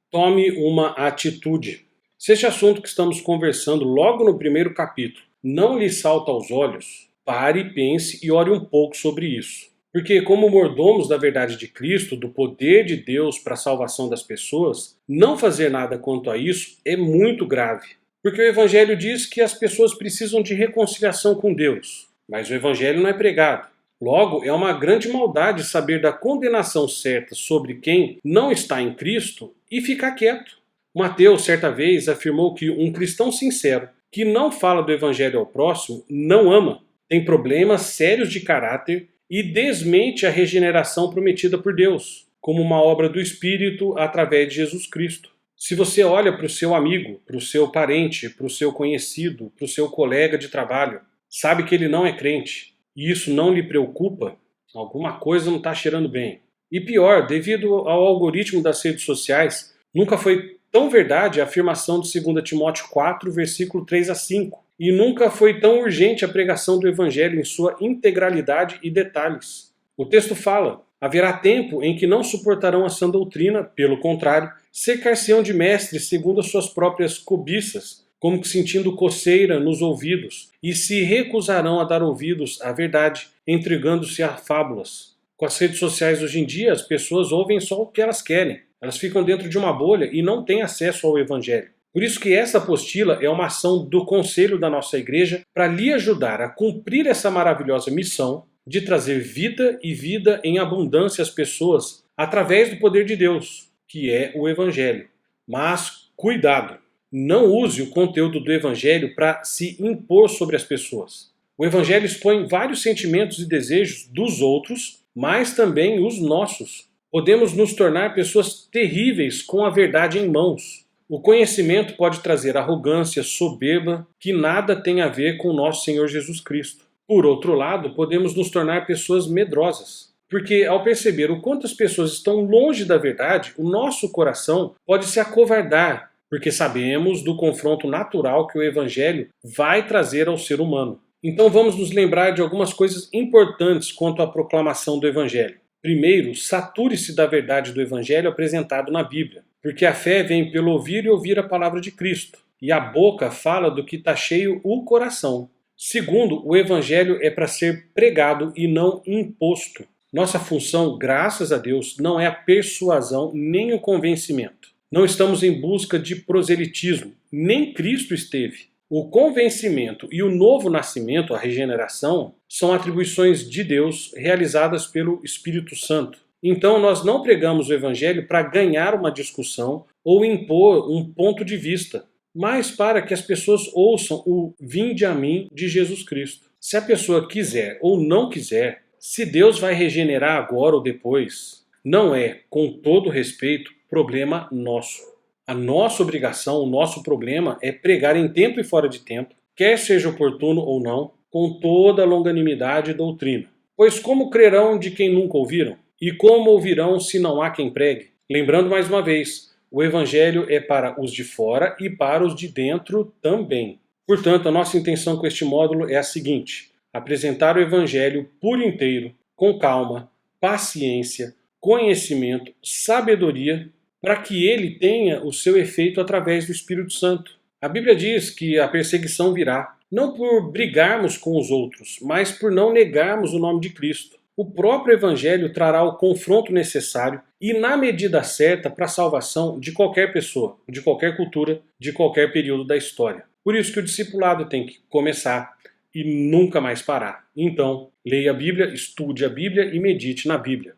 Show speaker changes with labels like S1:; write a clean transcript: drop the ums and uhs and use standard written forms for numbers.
S1: Tome uma atitude. Se este assunto que estamos conversando logo no primeiro capítulo não lhe salta aos olhos, pare, pense e ore um pouco sobre isso. Porque, como mordomos da verdade de Cristo, do poder de Deus para a salvação das pessoas, não fazer nada quanto a isso é muito grave. Porque o Evangelho diz que as pessoas precisam de reconciliação com Deus, mas o Evangelho não é pregado. Logo, é uma grande maldade saber da condenação certa sobre quem não está em Cristo e ficar quieto. Mateus, certa vez, afirmou que um cristão sincero, que não fala do Evangelho ao próximo, não ama, tem problemas sérios de caráter e desmente a regeneração prometida por Deus, como uma obra do Espírito através de Jesus Cristo. Se você olha para o seu amigo, para o seu parente, para o seu conhecido, para o seu colega de trabalho, sabe que ele não é crente, e isso não lhe preocupa, alguma coisa não está cheirando bem. E pior, devido ao algoritmo das redes sociais, nunca foi tão verdade a afirmação de 2 Timóteo 4, versículo 3 a 5. E nunca foi tão urgente a pregação do Evangelho em sua integralidade e detalhes. O texto fala: haverá tempo em que não suportarão a sã doutrina, pelo contrário, cercar-se-ão de mestres segundo as suas próprias cobiças, como que sentindo coceira nos ouvidos, e se recusarão a dar ouvidos à verdade, entregando-se a fábulas. Com as redes sociais hoje em dia, as pessoas ouvem só o que elas querem. Elas ficam dentro de uma bolha e não têm acesso ao Evangelho. Por isso que essa apostila é uma ação do conselho da nossa igreja para lhe ajudar a cumprir essa maravilhosa missão de trazer vida e vida em abundância às pessoas através do poder de Deus, que é o Evangelho. Mas cuidado! Não use o conteúdo do Evangelho para se impor sobre as pessoas. O Evangelho expõe vários sentimentos e desejos dos outros, mas também os nossos. Podemos nos tornar pessoas terríveis com a verdade em mãos. O conhecimento pode trazer arrogância, soberba, que nada tem a ver com o nosso Senhor Jesus Cristo. Por outro lado, podemos nos tornar pessoas medrosas. Porque ao perceber o quanto as pessoas estão longe da verdade, o nosso coração pode se acovardar, porque sabemos do confronto natural que o Evangelho vai trazer ao ser humano. Então vamos nos lembrar de algumas coisas importantes quanto à proclamação do Evangelho. Primeiro, sature-se da verdade do Evangelho apresentado na Bíblia, porque a fé vem pelo ouvir e ouvir a palavra de Cristo, e a boca fala do que está cheio o coração. Segundo, o Evangelho é para ser pregado e não imposto. Nossa função, graças a Deus, não é a persuasão nem o convencimento. Não estamos em busca de proselitismo, nem Cristo esteve. O convencimento e o novo nascimento, a regeneração, são atribuições de Deus realizadas pelo Espírito Santo. Então nós não pregamos o Evangelho para ganhar uma discussão ou impor um ponto de vista, mas para que as pessoas ouçam o "Vinde a mim" de Jesus Cristo. Se a pessoa quiser ou não quiser, se Deus vai regenerar agora ou depois, não é, com todo respeito, problema nosso. A nossa obrigação, o nosso problema é pregar em tempo e fora de tempo, quer seja oportuno ou não, com toda a longanimidade e doutrina. Pois como crerão de quem nunca ouviram? E como ouvirão se não há quem pregue? Lembrando mais uma vez, o Evangelho é para os de fora e para os de dentro também. Portanto, a nossa intenção com este módulo é a seguinte: apresentar o Evangelho por inteiro, com calma, paciência, conhecimento, sabedoria, para que ele tenha o seu efeito através do Espírito Santo. A Bíblia diz que a perseguição virá, não por brigarmos com os outros, mas por não negarmos o nome de Cristo. O próprio Evangelho trará o confronto necessário e na medida certa para a salvação de qualquer pessoa, de qualquer cultura, de qualquer período da história. Por isso que o discipulado tem que começar e nunca mais parar. Então, leia a Bíblia, estude a Bíblia e medite na Bíblia.